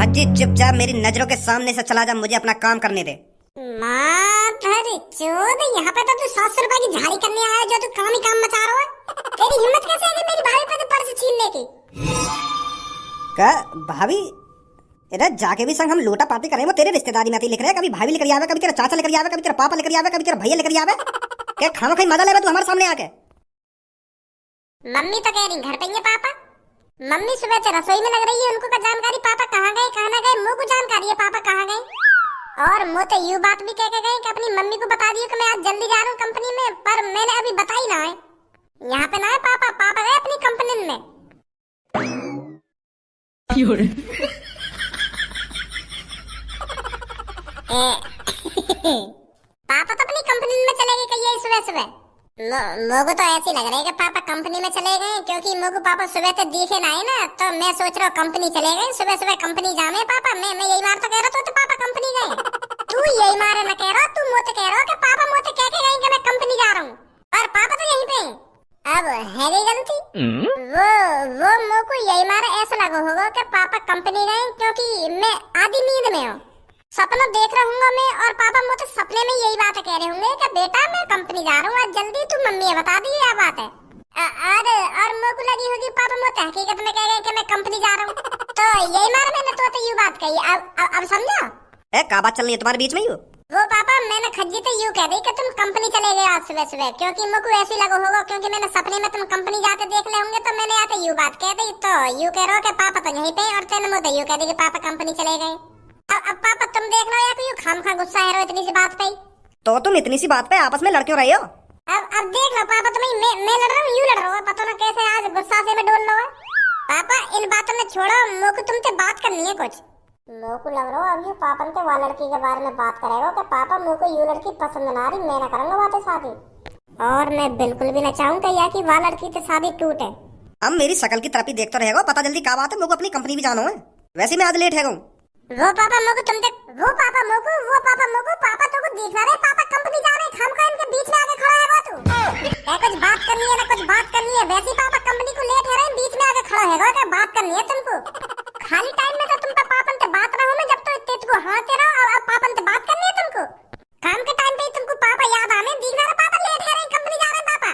भज्जी चुपचाप मेरी नजरों के सामने से चला जा, मुझे अपना काम करने दे। माधर चोद, यहाँ पे तो तू 700 रुपए की झाड़ी करने आया जो तू काम ही काम मचा रहा है। तेरी हिम्मत कैसे है कि मेरी भाभी पे पर्स छीनने की? का भाभी? इधर जाके भी संग हम लोटा पार्टी करें, वो तेरे रिश्तेदारी में लिख रहे हैं। कभी भाभी लेकर आवे, कभी तेरा चाचा लेकर आवे, कभी तेरा पापा लेकर आवे, कभी तेरा भैया लेकर आवे। क्या खाना खाई मजा ले तू हमारे सामने आके? मम्मी तो कह रही घर पे ही है पापा। मम्मी सुबह से रसोई में लग रही है, उनको का जानकारी पापा कहाँ गए कहाँ ना गए, मुझे को जानकारी है पापा कहाँ गए। और मुझे तो यू बात भी कह के गए कि अपनी मम्मी को बता दियो कि मैं आज जल्दी जा रहा हूँ कंपनी में, पर मैंने अभी बताई ना है। यहाँ पे ना है पापा, पापा गए अपनी कंपनी में। पापा तो अपनी कंपनी में चले गए कहिए सुबह सुबह। मोगो तो ऐसे लग रहा है कि पापा कंपनी में चले गए, क्योंकि मोगो पापा सुबह से दिखे ना है ना, तो मैं सोच रहा हूँ कंपनी चले गए सुबह सुबह कंपनी जामे पापा। मैं यही मार तो कह रहा तो पापा कंपनी गए। तू यही मारे ना कह रहा, तू मुझे कह रहा कि पापा मुझे कह के गए कि मैं कंपनी जा रहा हूँ, और पापा तो यहीं पे हैं। अब है गई गलती। वो मोको यही मारा ऐसा लगा होगा कि पापा कंपनी गए, क्योंकि मैं आधी नींद में हूँ, सपना देख रहा हूँ मैं, और पापा मुझे सपने में यही बात कह रहे होंगे कि बेटा मैं कंपनी जा रहा हूँ आज जल्दी, तू मम्मी बता दी क्या बात है। और मुझे लगी होगी पापा मुझे हकीकत में कह रहे कि मैं कंपनी जा रहा हूँ, तो यही मारा मैंने तो यूं बात कही। अब समझा क्या बात चल रही है तुम्हारे बीच में? यू वो पापा मैंने खज्जी तो यूं कह दी कि तुम कंपनी चले गए आज सुबह सुबह, क्योंकि मुझे ऐसी लगा होगा, क्योंकि मैंने सपने में तुम कंपनी जाके देख ले होंगे, तो मैंने आके यूं बात कह दी। तो यूं कह रहे हो कि पापा तो यहीं पे, और तेने मुझे यूं कह दी कि पापा कंपनी चले गए। अब पापा तुम देख लो या कोई खामखा गुस्सा है रो इतनी सी बात पे। तो तुम इतनी सी बात पे आपस में लड़ क्यों रहे हो? अब देख लो पापा, मैं लड़ रहा हूँ, यूं लड़ रहा हूँ, पता ना कैसे आज गुस्सा से मैं डोल रहा हूँ। पापा इन बातों में छोड़ो, मोको तुमसे बात करनी है कुछ। मोको लग रहा है अब ये पापा ने वो लड़की के बारे में बात करेगा कि पापा मोको ये लड़की पसंद ना आ रही, मैं ना करूंगा बातें शादी, और मैं बिल्कुल भी ना चाहूंगा या कि वो लड़की से शादी टूटे। अब मेरी शक्ल की तरफ ही देखते रहेगा, पता जल्दी क्या बात है, मोको अपनी कंपनी भी जाना है, वैसे मैं आज लेट है। वो पापा मोको तुम देख, वो पापा मोको पापा तो को दिख रहा है, पापा कंपनी जा रहे हैं, खामखा इनके बीच में आके खड़ा है वो तू। क्या कुछ बात करनी है ना कुछ बात करनी है, वैसे पापा कंपनी को लेट है रहे बीच में आके खड़ा है, क्या बात करनी है तुमको? खाली टाइम में तो तुम पे पापन से बात रहा हूं मैं, जब तो इतने तुमको हाथ रहा, अब पापन से बात करनी है तुमको? काम के टाइम पे ही तुमको पापा याद आने दिख रहा है, पापा लेट है रहे कंपनी जा रहे हैं पापा।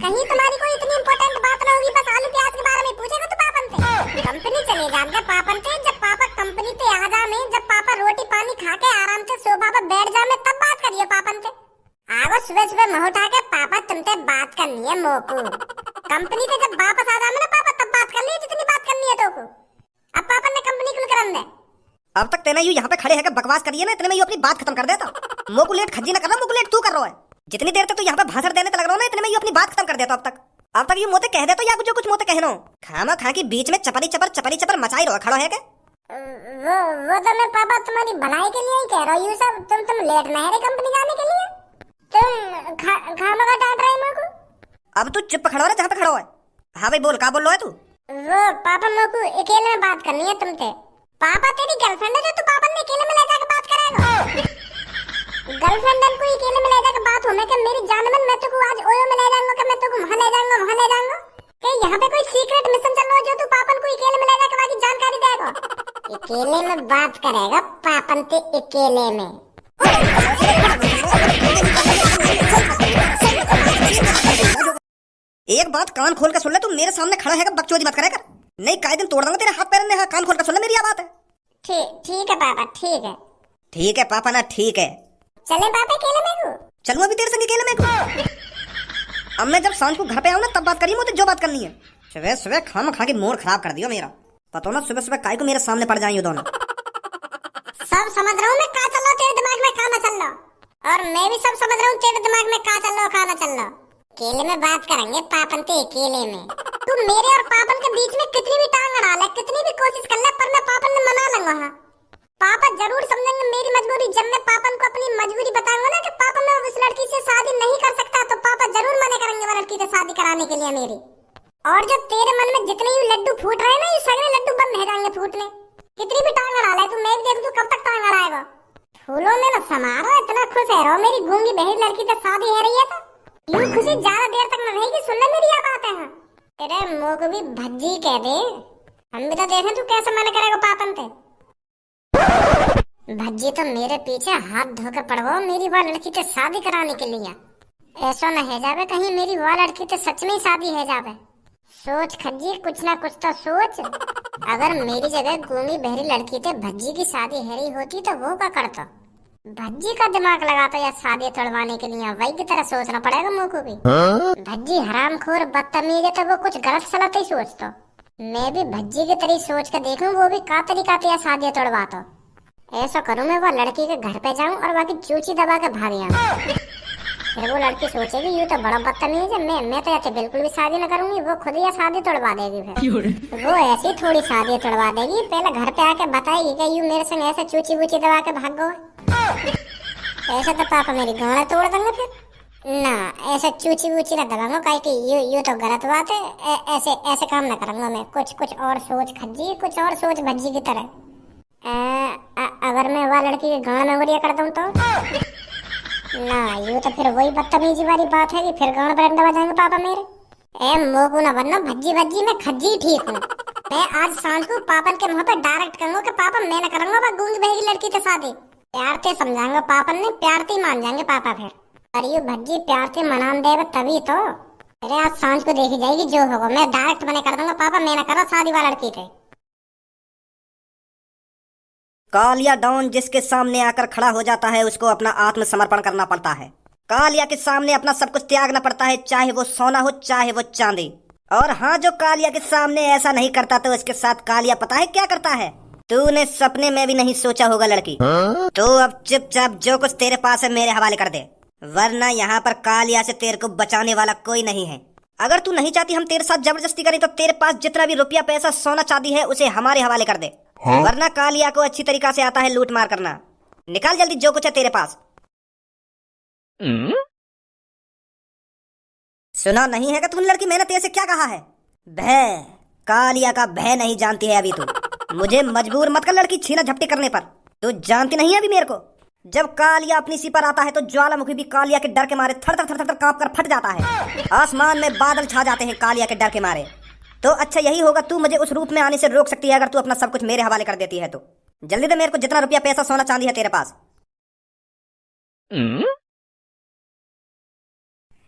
कहीं तुम्हारी कोई इतनी इंपॉर्टेंट बात ना होगी, बस आलू प्याज के बारे में पूछेगा तू पापन से। कंपनी चले जाएंगे पापन से, जब पापा कंपनी पे आ जाने, जब पापा रोटी पानी खा के आराम से सोफा पर बैठ जाने, तब बात करिए पापन से। आगो सुबह सुबह मुंह उठा के पापा तुमसे बात करनी है मोको। कंपनी से जब वापस आ जाने ना पापा, तब बात कर ली जितनी बात करनी है तो। अब पापा ने कंपनी खुल कर दे। अब तक तेना यू यहाँ पे खड़े है बकवास करिए ना, इतने में यू अपनी बात खत्म कर देता। मोको लेट खज्जी ना कर रहा, मोको लेट तू कर रहा है। जितनी देर तक तू यहाँ पे भाषण देने तक लग रहा है ना, इतने में यू अपनी बात खत्म कर देता। अब तक यू मोते कह देता या कुछ मोते कहना खामा खा के बीच में चपरी चपर मचाई रहो खड़ा है क्या? वो तो मैं पापा तुम्हारी भलाई के लिए ही कह रहा हूँ, यू सब तुम लेट ना है कंपनी जाने के लिए, तुम खामा का डांट रहे मेरे को। अब तू चुप खड़ा रहा जहाँ पे खड़ा है। हाँ भाई बोल, क्या बोल रहा है तू? वो पापा मेरे को अकेले में बात करनी है तुमसे। पापा तेरी गर्लफ्रेंड है जो तू पापा ने अकेले में ले जाकर बात करेगा? गर्लफ्रेंड को अकेले में ले जाकर बात होने के मेरी जान में, मैं तुझको आज ओयो में ले जाऊंगा, कि मैं तुझको वहां ले जाऊंगा कि यहाँ पे कोई सीक्रेट मिशन चल रहा है जो तू पापन को अकेले में ले जाकर बाकी जानकारी देगा? अकेले में बात करेगा पापन से, अकेले में। एक बात कान खोल कर सुन ले, तू मेरे सामने खड़ा है बकचोदी मत करेगा, नहीं काहे दिन तोड़ दूंगा तेरे हाथ पैर में। कान खोल कर सुन ले, मेरी बात है। ठीक है पापा, ठीक है। ठीक है पापा ना, ठीक है। चले पापा अकेले में को? चलूं अभी तेरे संग अकेले में को? अब मैं जब सांझ को घर पे आऊं ना तब बात करिए मुझे जो बात करनी है। सुबह सुबह खाना खा के मूड खराब कर दियो मेरा, पता ना सुबह सुबह काय को मेरे सामने पड़ जाए दोनों। सब समझ रहा हूँ मैं क्या चल रहा तेरे दिमाग में, खाना चल रहा, और मैं भी सब समझ रहा हूँ तेरे दिमाग में क्या चल रहा, खाना चल रहा। अकेले में बात करेंगे पापन से, अकेले में। तू मेरे और पापन के बीच में कितनी भी टांग अड़ा ले, कितनी भी कोशिश कर ले, पर मैं पापन ने मना लूंगा। हाँ पापा जरूर समझेंगे मेरी मजबूरी, जब मैं पापन को अपनी मजबूरी बताऊंगा ना कि पापा मैं उस लड़की से शादी नहीं कर सकता, तो पापा जरूर मना करेंगे वो लड़की से शादी कराने के लिए मेरी। और जो तेरे मन में जितने ही लड्डू फूट रहे ना, ये सगळे लड्डू बंद हो जाएंगे फूटने। कितनी भी टांग अड़ा ले तू, मैं देख तू कब तक टांग अड़ाएगा। फूलों में न समारो, इतना खुश है रो मेरी गूंगी बहन लड़की से शादी हो रही है, तो यूं खुशी ज्यादा देर तक न रहेगी। सुन ले मेरी ये बात है। तेरे मुंह को भी भज्जी कह दे, हम भी तो देखें तू कैसे मना करेगा पापन से। भज्जी तो मेरे पीछे हाथ धोकर पड़वाओ मेरी वो लड़की से शादी कराने के लिए। ऐसा न है जावे कहीं मेरी वो लड़की तो सच में ही शादी है जावे। सोच खज्जी, कुछ ना कुछ तो सोच। अगर मेरी जगह गूंगी बहरी लड़की थे भज्जी की शादी है रही होती तो वो क्या करता? भज्जी का दिमाग लगाता या शादी तोड़वाने के लिए वही की तरह सोचना पड़ेगा मुझको भी। भज्जी हरामखोर बदतमीज है तो वो कुछ गलत सलत ही सोचता। मैं भी भज्जी की तरह सोच कर देखूं वो भी का तरीका या शादी तोड़वाता। ऐसा करूं मैं वो लड़की के घर पे जाऊं और बाकी चूची दबा के भाग आऊं। फिर वो लड़की सोचेगी ये तो बड़ा बदतमीज है, मैं तो ऐसे बिल्कुल भी शादी न करूंगी। वो खुद ही शादी तोड़वा देगी। फिर वो ऐसी थोड़ी शादी तोड़वा देगी, पहले घर पे आके बताएगी कि यू मेरे संग ऐसे चूची वूची दबा के भाग गए। ऐसे तो पापा मेरी गांड तोड़ देंगे। फिर ना ऐसे चूची वूची न दबाऊंगा काहे कि यू तो गलत बात है। ऐसे ऐसे काम न करूंगा मैं। कुछ और सोच खज्जी, कुछ और सोच भज्जी की तरह। अगर मैं वह लड़की के गांड में उंगलियां कर दूं तो ना, ये तो फिर वही बदतमीजी वाली बात है कि फिर गांड पर दबा जाएंगे पापा मेरे। ए मोगू ना बनना भज्जी भज्जी, मैं खज्जी ठीक हूँ। मैं आज सांझ को पापन के मुंह पे डायरेक्ट कहूंगा कि पापा मैं न करूंगा वह गूंगी बहरी लड़की से शादी। प्यार से समझाऊंगा पापन ने, प्यार से मान जाएंगे पापा फिर। और ये भज्जी प्यार से मनान देगा तभी तो। अरे आज सांझ को देखी जाएगी जो होगा। मैं डायरेक्ट मना कर दूंगा पापा मैं न करो शादी वाला लड़की से। कालिया डॉन जिसके सामने आकर खड़ा हो जाता है उसको अपना आत्मसमर्पण करना पड़ता है। कालिया के सामने अपना सब कुछ त्यागना पड़ता है, चाहे वो सोना हो चाहे वो चांदी। और हाँ, जो कालिया के सामने ऐसा नहीं करता तो उसके साथ कालिया पता है क्या करता है? तूने सपने में भी नहीं सोचा होगा लड़की। तो अब चुपचाप जो कुछ तेरे पास है मेरे हवाले कर दे, वरना यहाँ पर कालिया से तेरे को बचाने वाला कोई नहीं है। अगर तू नहीं चाहती हम तेरे साथ जबरदस्ती करें तो तेरे पास जितना भी रुपया पैसा सोना चांदी है उसे हमारे हवाले कर दे। वरना कालिया को अच्छी तरीका से आता है लूट मार करना। निकाल जल्दी जो कुछ है तेरे पास। सुना नहीं है कि तूने लड़की, मैंने तेरे से क्या कहा है? भय, कालिया का भय नहीं जानती है अभी तू। मुझे मजबूर मत कर लड़की छीना झपटी करने पर। तू जानती नहीं है अभी मेरे को। जब कालिया अपनी सी पर आता है तो ज्वालामुखी भी कालिया के डर के मारे थर थर थर थर कांप कर फट जाता है। आसमान में बादल छा जाते हैं कालिया के डर के मारे। तो अच्छा यही होगा, तू मुझे उस रूप में आने से रोक सकती है अगर तू अपना सब कुछ मेरे हवाले कर देती है तो। जल्दी दे मेरे को जितना रुपया पैसा सोना चांदी है तेरे पास।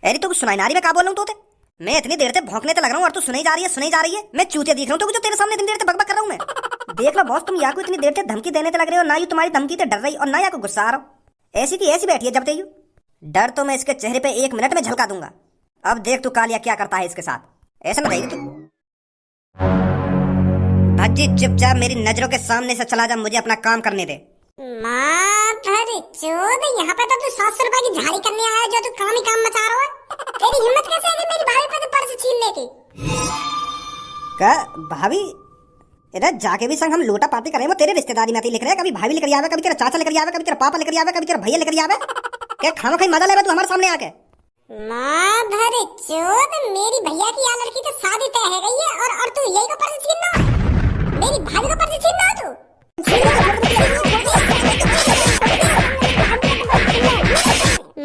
अरे तू कुछ सुनाई ना रही मैं क्या बोल रहा हूँ तोते? मैं इतनी देर से भौंकने तो लग रहा हूँ और तू सुनाई जा रही है। मैं चूतिया दिख रहा हूँ तो जो तेरे सामने इतनी देर से बकबक कर रहा हूँ मैं। देख लो बॉस, तुम या को इतनी देर से धमकी देने तो लग रहे हो, ना यू तुम्हारी धमकी से डर रही और ना या को गुस्सा आ रहा हो। ऐसी की ऐसी बैठी है जब ते यू। डर तो मैं इसके चेहरे पे 1 मिनट में झलका दूंगा। अब देख तू कालिया क्या करता है इसके साथ। ऐसा न रहेगी तू। भज्जी चुपचाप मेरी नजरों के सामने से चला जा, मुझे अपना काम करने दे। यहाँ पे तो तू 700 रुपए की झाड़ी करने आया जो तू काम ही काम मचा रहा है। तेरी हिम्मत कैसे है मेरी भाभी पे पर्स छीनने की? क्या भाभी? इधर जाके भी संग हम लोटा पार्टी करें, वो तेरे रिश्तेदारी में लिख रहे हैं। कभी भाभी लेकर आवे, कभी तेरा चाचा लेकर आवे, कभी तेरा पापा लेकर आवे, कभी तेरा भैया लेकर आवे। क्या खाना खाई मजा ले तू हमारे सामने आके? मेरी भैया की यहाँ लड़की तो शादी तय है गई है और तू यही को पर्स छीनना है? मेरी भाभी को पर्स छीनना है तू?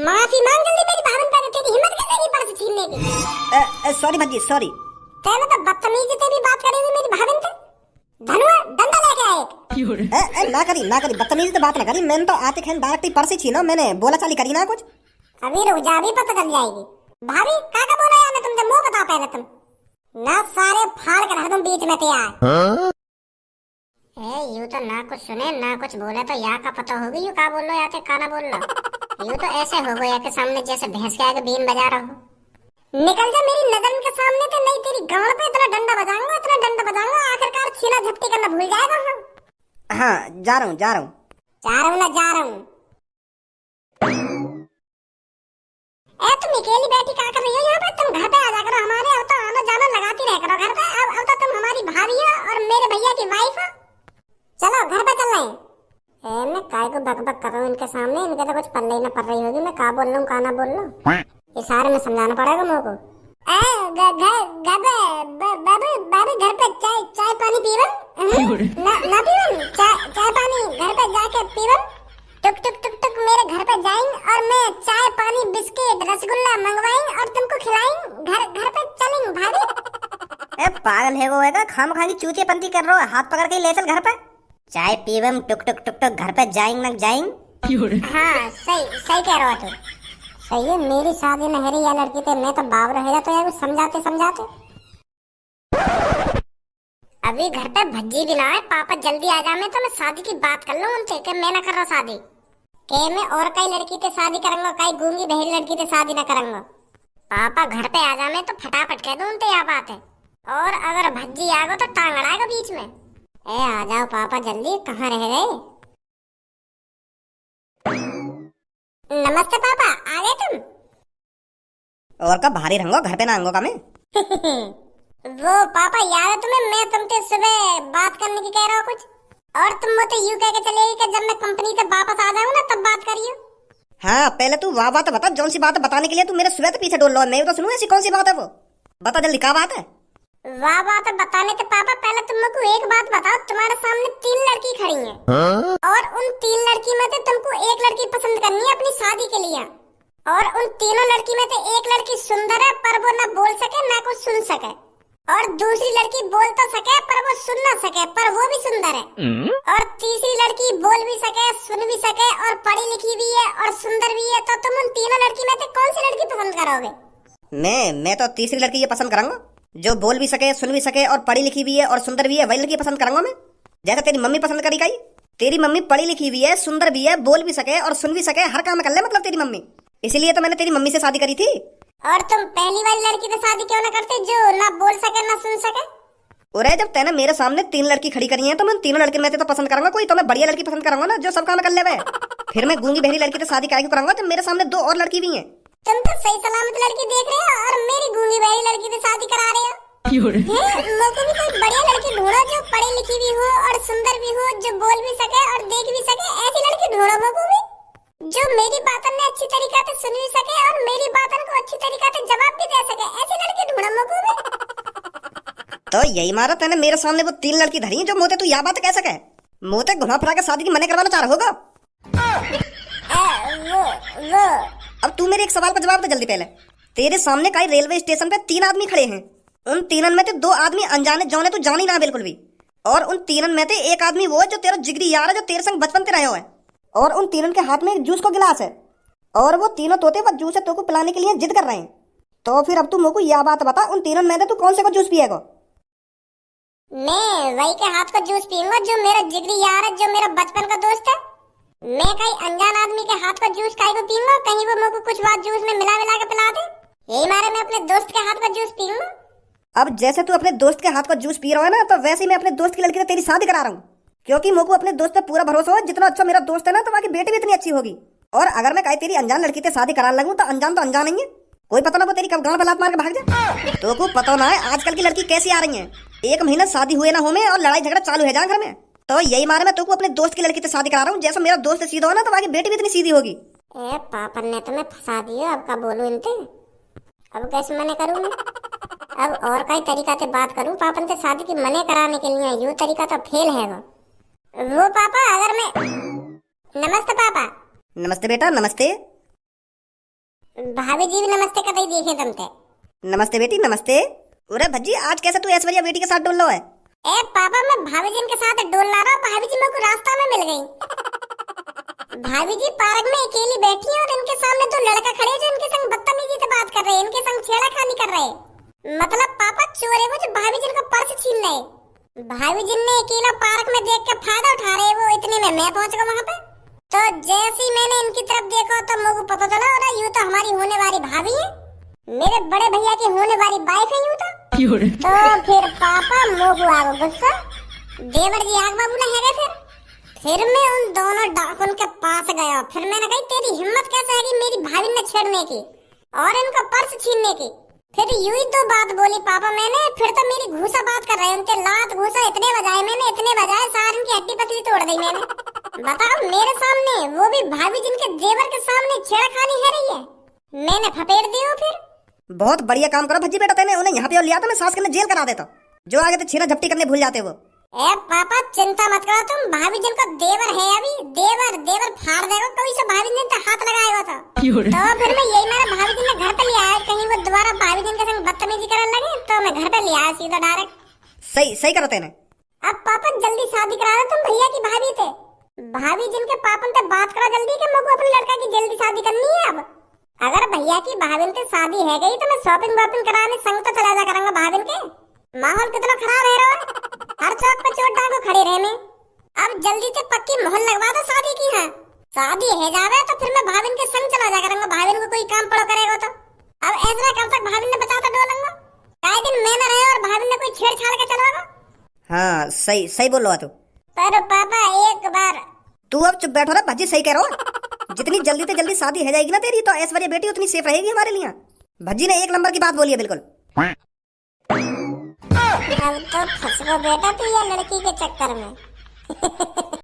माफी मांग जल्दी मेरी भाभी पर। तेरी हिम्मत कैसे है पर्स छीनने की? Sorry Bhajji sorry. तेरे तो बदतमीजी से भी बात करेगी मेरी भाभी से। धनुआ डंडा लेके आए। ना करी बदतमीजी से बात ना करी। मैंने तो आते खेन डायरेक्ट पर्स ही छीना, मैंने बोला चाली करी ना कुछ। अभी रुक जा, अभी पता चल जाएगी। भाभी काका बोला यार मैं तुमसे मुंह बता पहले तुम ना सारे फाड़ कर हरदम बीच में तैयार। यू तो ना कुछ सुने ना कुछ बोले तो यहाँ का पता होगी यू का बोल लो या के काना बोल लो। यू तो ऐसे हो गया के सामने जैसे भैंस के आगे बीन बजा रहा हो। निकल जा मेरी नजर के सामने से, नहीं तेरी गांड पे इतना डंडा बजाऊंगा आखिरकार छीना झपटी करना भूल जाएगा हम। हाँ जा रहा हूँ। तुम अकेली बैठी क्या कर रही हो यहाँ पे? तुम घर पे आ जा करो हमारे। अब तो आना जाना लगाती रह करो घर पे। अब तो तुम हमारी भाभी हो और मेरे भैया की वाइफ हो। चलो घर पे चल रहे हैं। मैं काय को बकबक कर रहा हूँ इनके सामने। इनके तो कुछ पल्ले ही ना पड़ रही होगी मैं का बोल रहा हूँ का ना बोल रहा हूँ। ये सारे में समझाना पड़ेगा मेरे को। बाबू घर पे चाय पानी पीवन ना पीवन चाय पानी घर पे जाके पीवन। टुक मेरे घर पे जाएंगे और मैं चाय पानी बिस्किट रसगुल्ला मंगवाएंगे और तुमको खिलाएंगे। घर पे चलेंगे भाभी। पागल है वो, खाम खाली चूतियापंती कर रहा है। हाथ पकड़ के ले चल घर पे। चाय पीवम टुक टुक टुक टुक घर पे जाएंग न जाएंग। हाँ सही सही कह रहा तू। सही है, मेरी शादी न है या लड़की ते मैं तो बाब रहेगा तो यार समझाते समझाते। अभी घर पे भज्जी भी ना है, पापा जल्दी आ जा, मैं तो मैं शादी की बात कर लूं उनसे कि मैं ना कर रहा शादी, के मैं और कई लड़की ते शादी करूंगा, कई गूंगी बहरी लड़की ते शादी ना करूंगा। पापा घर पे आ जा, मैं तो फटाफट कह दूं उनसे यह बात है, और अगर भज्जी आ गो तो टांग अड़ाएगा बीच में। ए आ जाओ पापा जल्दी, कहाँ रह गए? नमस्ते पापा, आ गए तुम? और का भारी रंगो घर पे ना आऊंगा का मैं। वो पापा याद है तुम्हें, मैं तुमसे सुबह बात करने की कह रहा हूँ कुछ, और तुम मुझे यूं कह के चले गई कि जब मैं कंपनी से वापस आ जाऊँ ना तब बात करियो। हाँ पहले तू वाह बात बता, जौन सी बात बताने के लिए तू मेरे सुबह पीछे डोल लो, मैं तो सुनूं ऐसी कौन सी बात है वो, बता जल्दी क्या बात है। वाह बात बताने के पापा पहले तुम मुझको एक बात बताओ, तुम्हारे सामने 3 लड़की खड़ी हैं, और उन 3 लड़की में से तुमको एक लड़की पसंद करनी है अपनी शादी के लिए, और उन तीनों लड़की में से एक लड़की सुंदर है पर वो ना बोल सके ना कुछ सुन सके, और दूसरी लड़की बोल तो सके पर वो सुन ना सके पर वो भी सुंदर है, और तीसरी लड़की बोल भी सके सुन भी सके और पढ़ी लिखी भी है और सुंदर भी है। तो तुम उन तीनों लड़की में से कौन सी लड़की पसंद करोगे? मैं तो तीसरी लड़की ये पसंद करूंगा, जो बोल भी सके सुन भी सके और पढ़ी लिखी भी है और सुंदर भी है, वही लड़की पसंद करूंगा मैं, जैसा तेरी मम्मी पसंद करी गई। तेरी मम्मी पढ़ी लिखी भी है, सुंदर भी है, बोल भी सके और सुन भी सके, हर काम कर ले मतलब तेरी मम्मी, इसीलिए तो मैंने तेरी मम्मी से शादी करी थी। और तुम पहली वाली लड़की से शादी क्यों ना करते जो ना बोल सके ना सुन सके? अरे जब तैने मेरे सामने 3 लड़की खड़ी करी है तो मैं तीनों लड़की में तो पसंद करूंगा कोई, तो मैं बढ़िया लड़की पसंद करूंगा ना जो सब काम कर ले। फिर मैं गूंगी बहरी लड़की से शादी काहे क्यों करूंगा जब मेरे सामने 2 और लड़की भी हैं। तुम तो सही सलामत लड़की देख रहे हो और मेरी गूंगी बहरी लड़की से शादी करा रहे हो। मुझको भी कोई बढ़िया लड़की ढूंढो जो पढ़ी लिखी भी हो और सुंदर भी हो, जो बोल भी सके और देख भी सके, ऐसी लड़की ढूंढो मुझको भी, जो मेरी बातों ने अच्छी तरीके से सुन भी सके और मेरी बातों को अच्छी तरीके से जवाब भी दे सके, ऐसी लड़की ढूंढो मुझको भी। तो यही मारा तैने मेरे सामने वो 3 लड़की धरी जो मोते तू यह बात कह सके, मोते घुमा फिरा के शादी की मने करवाना चाह रहा होगा। वो अब तू मेरे एक सवाल का जवाब दे जल्दी। पहले तेरे सामने कई रेलवे स्टेशन पे 3 आदमी खड़े हैं, उन तीनों में से 2 आदमी अनजाने जौने तू जानी ना बिल्कुल भी, और उन तीनों में से एक आदमी वो जो तेरा जिगरी यार है, जो तेरे संग बचपन से रहा है, और उन तीनों के हाथ में एक जूस का गिलास है, और वो तीनों तोते वो जूस है तो को पिलाने के लिए जिद कर रहे हैं। तो फिर अब तू मुझको यह बात बता, उन तीनों में से तू कौन से को जूस पिएगा? मैं वही के हाथ का जूस पीऊंगा जो मेरा जिगरी यार है, जो मेरा बचपन का दोस्त है। मैं कहीं अनजान आदमी के हाथ का जूस काहे को पीऊंगा, कहीं वो मुझको कुछ बात जूस में मिला के पिला दे, यही मारे मैं अपने दोस्त के हाथ का जूस पीऊंगा। अब जैसे तू अपने दोस्त के हाथ का जूस पी रहा है ना, तो वैसे ही मैं अपने दोस्त की लड़की से तेरी शादी करा रहा हूँ, क्योंकि मुझको अपने दोस्त पे पूरा भरोसा हो, जितना अच्छा मेरा दोस्त है ना तो वहाँ की बेटी भी इतनी अच्छी होगी। और अगर मैं कहीं तेरी अनजान लड़की से शादी कराने लगूं तो अनजान नहीं है, कोई पता ना वो तेरी कब गांव पे लात मार के भाग जाए। तो को पता ना है आजकल की लड़की कैसी आ रही है, 1 महीना शादी हुए ना हो में और लड़ाई झगड़ा चालू है जा घर में। तो यही मारे मैं तुमको अपने दोस्त की लड़की से शादी करा रहा हूँ, जैसा मेरा दोस्त सीधा हो ना तो वहाँ की बेटी भी इतनी सीधी होगी। ए पापा ने तो मैं फंसा दिया, अब का बोलूं इनसे, अब कैसे मने करूं मैं? अब और कई तरीका से बात करूं पापन से शादी की मने कराने के लिए, यूं तरीका तो फेल है वो पापा। अगर मैं नमस्ते पापा। नमस्ते बेटा नमस्ते। भाभी जी भी नमस्ते कर रही देखे तुमसे। नमस्ते बेटी नमस्ते। अरे भज्जी आज कैसे तू ऐश्वर्या बेटी के साथ डोल रहा है? ए पापा मैं भाभी जी के साथ डोल रहा हूँ, भाभी जी मेरे को रास्ता में मिल गई। भाभी जी पार्क में अकेली बैठी है और इनके सामने 2 लड़का खड़े जो इनके संग बदतमीजी से बात कर रहे हैं, इनके संग छेड़खानी कर रहे हैं। मतलब पापा चोर है वो जो भाभी जी का पर्स छीन रहे। भाभी जी ने अकेला पार्क में देख के फायदा उठा रहे, वो इतने में मैं पहुंच गया वहाँ पे। तो जैसे ही मैंने इनकी तरफ देखा तो मुझे पता चला और यूं तो हमारी होने वाली भाभी है, मेरे बड़े भैया की होने वाली वाइफ है यूं तो। तो फिर पापा मोगू आ गया गुस्सा, देवर जी आग बाबू ने है फिर मैं उन दोनों डाकुन के पास गया। फिर मैंने कही तेरी हिम्मत कैसे है कि मेरी भाभी ने छेड़ने की और इनका पर्स छीनने की। फिर यूं ही 2 बात बोली पापा मैंने, फिर तो मेरी घूसा बात कर रहे, उनके लात घूसा इतने बजाए मैंने, इतने बजाए सार इनकी हड्डी पसली तोड़ दी मैंने। बताओ मेरे सामने, वो भी भाभी जिनके देवर के सामने छेड़खानी है रही है, मैंने फपेड़ दी हो। फिर बहुत बढ़िया काम करो भज्जी बेटा, तेने उन्हें यहाँ पे लिया था, मैं सास के जेल करा देता, जो आगे तो छीना झपटी करने भूल जाते वो। ए पापा चिंता मत करो तुम, भाभी जिनका देवर है अभी, देवर फाड़ देगा कोई से भाभी जिन पे हाथ लगाएगा तो फिर मैं यही मेरा भाभी जी ने घर पे ले आया, कहीं वो दोबारा भाभी जिन के संग बदतमीजी करने लगे तो मैं घर पे ले आया सीधा डायरेक्ट। सही करो तेने। अब पापा जल्दी शादी करा दो, तुम भैया की भाभी थे, भाभी जिनके पापन से बात करा जल्दी कि मेरे को अपने लड़का की जल्दी शादी करनी है। अब अगर भैया की भाभिन से शादी है गई तो मैं शॉपिंग वॉपिंग कराने संग तो चला जा करूंगा भाभिन के। माहौल कितना खराब है रो, हर चौक पे चोट डांगो खड़ी रहने। अब जल्दी से पक्की मोहर लगवा दो शादी की। है शादी है जावे तो फिर मैं भाभिन के संग चला जा करूंगा, भाभिन को कोई काम पड़ो करेगा तो। अब ऐसा कब तक भाभिन ने बचा तो डोलूंगा, कई दिन मैं न रहे और भाभिन ने कोई छेड़छाड़ के चलावा। हाँ सही सही बोल रहा तू। पर पापा एक बार तू अब चुप बैठो ना, भज्जी सही कह रहा हो। जितनी जल्दी से जल्दी शादी है जाएगी ना तेरी तो ऐश्वर्या बेटी उतनी सेफ रहेगी हमारे लिए। भज्जी ने एक नंबर की बात बोली है बिल्कुल। अब तो फंस गो बेटा तू ये लड़की के चक्कर में।